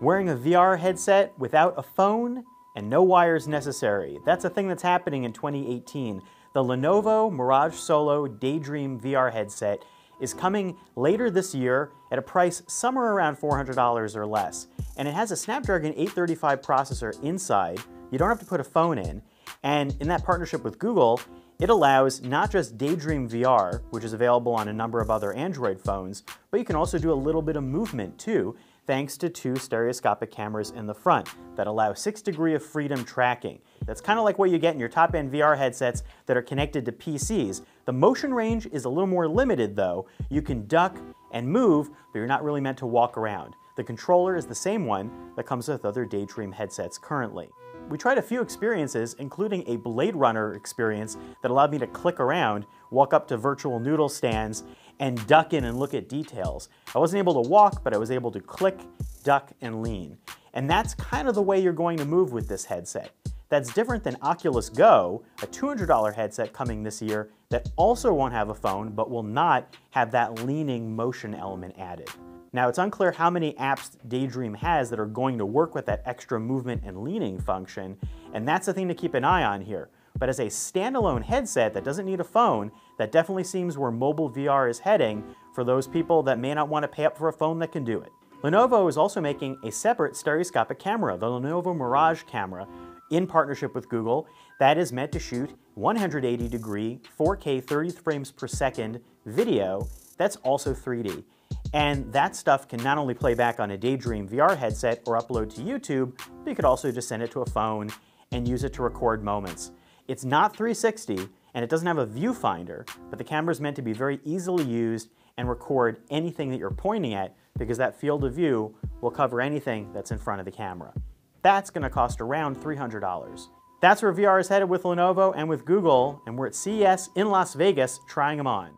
Wearing a VR headset without a phone and no wires necessary. That's a thing that's happening in 2018. The Lenovo Mirage Solo Daydream VR headset is coming later this year at a price somewhere around $400 or less. And it has a Snapdragon 835 processor inside. You don't have to put a phone in. And in that partnership with Google, it allows not just Daydream VR, which is available on a number of other Android phones, but you can also do a little bit of movement too, thanks to two stereoscopic cameras in the front that allow 6 degrees of freedom tracking. That's kind of like what you get in your top-end VR headsets that are connected to PCs. The motion range is a little more limited though. You can duck and move, but you're not really meant to walk around. The controller is the same one that comes with other Daydream headsets currently. We tried a few experiences, including a Blade Runner experience that allowed me to click around, walk up to virtual noodle stands, and duck in and look at details. I wasn't able to walk, but I was able to click, duck, and lean. And that's kind of the way you're going to move with this headset. That's different than Oculus Go, a $200 headset coming this year that also won't have a phone, but will not have that leaning motion element added. Now, it's unclear how many apps Daydream has that are going to work with that extra movement and leaning function, and that's the thing to keep an eye on here. But as a standalone headset that doesn't need a phone, that definitely seems where mobile VR is heading for those people that may not want to pay up for a phone that can do it. Lenovo is also making a separate stereoscopic camera, the Lenovo Mirage camera, in partnership with Google, that is meant to shoot 180-degree 4K 30 frames per second video that's also 3D. And that stuff can not only play back on a Daydream VR headset or upload to YouTube, but you could also just send it to a phone and use it to record moments. It's not 360, and it doesn't have a viewfinder, but the camera is meant to be very easily used and record anything that you're pointing at, because that field of view will cover anything that's in front of the camera. That's going to cost around $300. That's where VR is headed with Lenovo and with Google, and we're at CES in Las Vegas trying them on.